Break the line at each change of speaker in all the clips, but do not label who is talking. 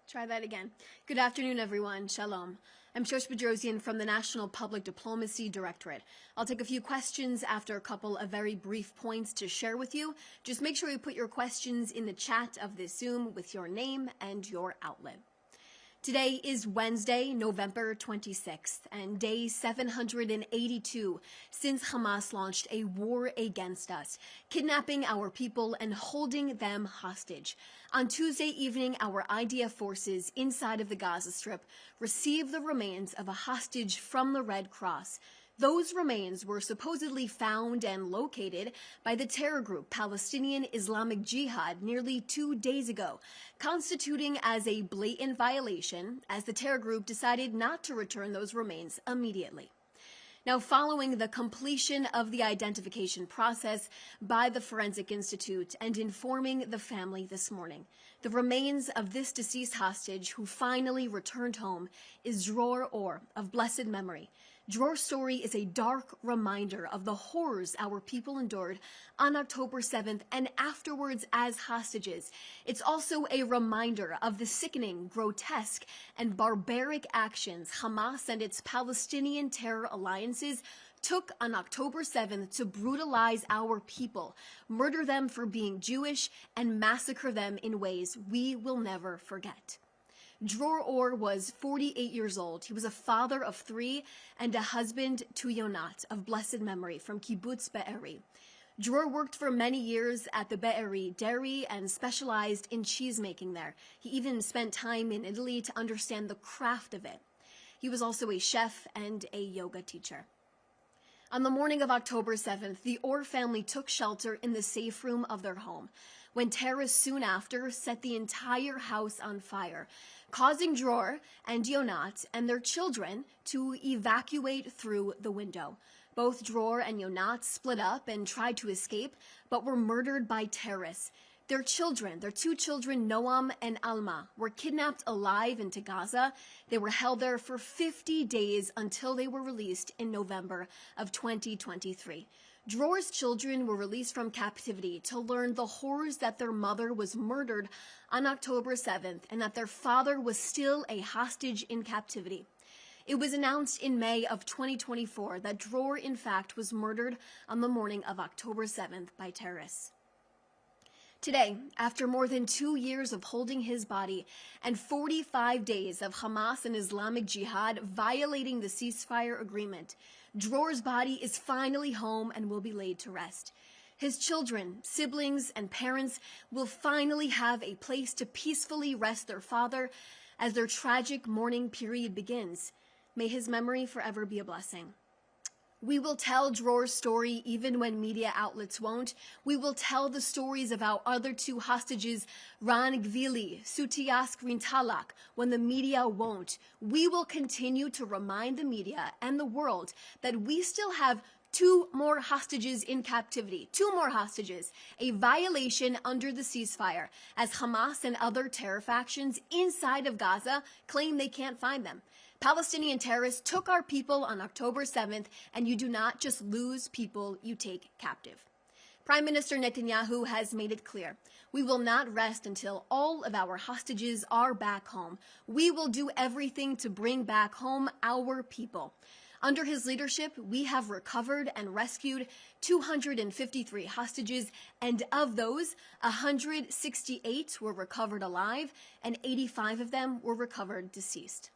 Try that again. Good afternoon, everyone. Shalom. I'm Shosh Badrosian from the National Public Diplomacy Directorate. I'll take a few questions after a couple of very brief points to share with you. Just make sure you put your questions in the chat of this Zoom with your name and your outlet. Today is Wednesday, November 26th, and day 782 since Hamas launched a war against us, kidnapping our people and holding them hostage. On Tuesday evening, our IDF forces inside of the Gaza Strip received the remains of a hostage from the Red Cross. Those remains were supposedly found and located by the terror group Palestinian Islamic Jihad nearly 2 days ago, constituting as a blatant violation as the terror group decided not to return those remains immediately. Now, following the completion of the identification process by the Forensic Institute and informing the family this morning, the remains of this deceased hostage who finally returned home is Dror Or of blessed memory. Dror's story is a dark reminder of the horrors our people endured on October 7th and afterwards as hostages. It's also a reminder of the sickening, grotesque, and barbaric actions Hamas and its Palestinian terror alliances took on October 7th to brutalize our people, murder them for being Jewish, and massacre them in ways we will never forget. Dror Or was 48 years old. He was a father of 3 and a husband to Yonat of blessed memory from Kibbutz Be'eri. Dror worked for many years at the Be'eri dairy and specialized in cheese making there. He even spent time in Italy to understand the craft of it. He was also a chef and a yoga teacher. On the morning of October 7th, the Or family took shelter in the safe room of their home, when terrorists soon after set the entire house on fire, causing Dror and Yonat and their children to evacuate through the window. Both Dror and Yonat split up and tried to escape, but were murdered by terrorists. Their children, their 2 children, Noam and Alma, were kidnapped alive into Gaza. They were held there for 50 days until they were released in November of 2023. Dror's children were released from captivity to learn the horrors that their mother was murdered on October 7th and that their father was still a hostage in captivity. It was announced in May of 2024 that Dror, in fact, was murdered on the morning of October 7th by terrorists. Today, after more than 2 years of holding his body and 45 days of Hamas and Islamic Jihad violating the ceasefire agreement, Dror's body is finally home and will be laid to rest. His children, siblings, and parents will finally have a place to peacefully rest their father as their tragic mourning period begins. May his memory forever be a blessing. We will tell Dror's story even when media outlets won't. We will tell the stories of our other 2 hostages, Ran Gvili, Sutiask Rintalak, when the media won't. We will continue to remind the media and the world that we still have 2 more hostages in captivity, 2 more hostages, a violation under the ceasefire, as Hamas and other terror factions inside of Gaza claim they can't find them. Palestinian terrorists took our people on October 7th, and you do not just lose people, you take captive. Prime Minister Netanyahu has made it clear, we will not rest until all of our hostages are back home. We will do everything to bring back home our people. Under his leadership, we have recovered and rescued 253 hostages, and of those, 168 were recovered alive, and 85 of them were recovered deceased.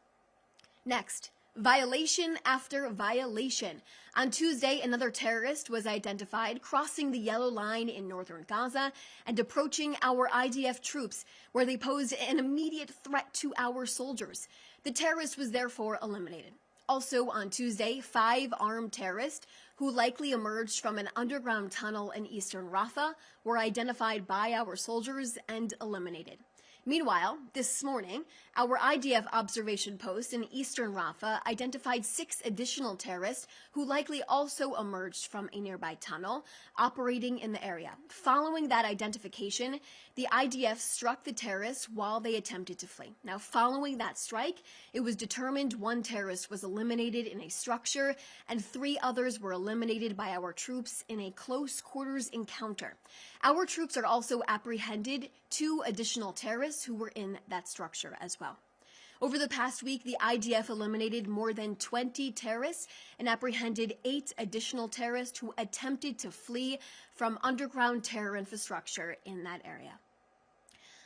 Next, violation after violation. On Tuesday, another terrorist was identified crossing the yellow line in northern Gaza and approaching our IDF troops, where they posed an immediate threat to our soldiers. The terrorist was therefore eliminated. Also on Tuesday, 5 armed terrorists who likely emerged from an underground tunnel in eastern Rafah were identified by our soldiers and eliminated. Meanwhile, this morning, our IDF observation post in eastern Rafah identified 6 additional terrorists who likely also emerged from a nearby tunnel operating in the area. Following that identification, the IDF struck the terrorists while they attempted to flee. Now, following that strike, it was determined 1 terrorist was eliminated in a structure and 3 others were eliminated by our troops in a close quarters encounter. Our troops are also apprehended 2 additional terrorists terrorists who were in that structure as well. Over the past week, the IDF eliminated more than 20 terrorists and apprehended 8 additional terrorists who attempted to flee from underground terror infrastructure in that area.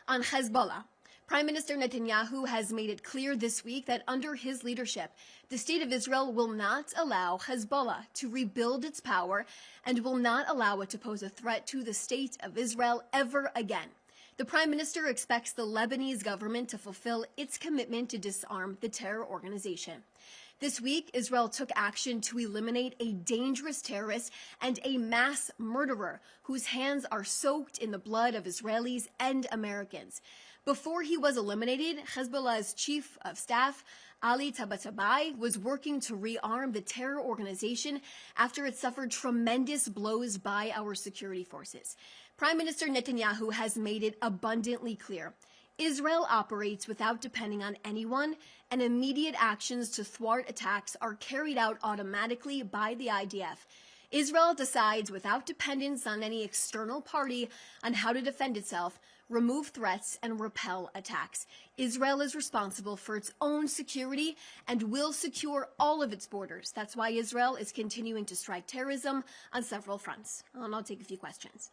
On Hezbollah, Prime Minister Netanyahu has made it clear this week that under his leadership, the state of Israel will not allow Hezbollah to rebuild its power and will not allow it to pose a threat to the state of Israel ever again. The Prime Minister expects the Lebanese government to fulfill its commitment to disarm the terror organization. This week, Israel took action to eliminate a dangerous terrorist and a mass murderer whose hands are soaked in the blood of Israelis and Americans. Before he was eliminated, Hezbollah's chief of staff, Ali Tabatabai, was working to rearm the terror organization after it suffered tremendous blows by our security forces. Prime Minister Netanyahu has made it abundantly clear. Israel operates without depending on anyone, and immediate actions to thwart attacks are carried out automatically by the IDF. Israel decides without dependence on any external party on how to defend itself, remove threats, and repel attacks. Israel is responsible for its own security and will secure all of its borders. That's why Israel is continuing to strike terrorism on several fronts. And I'll take a few questions.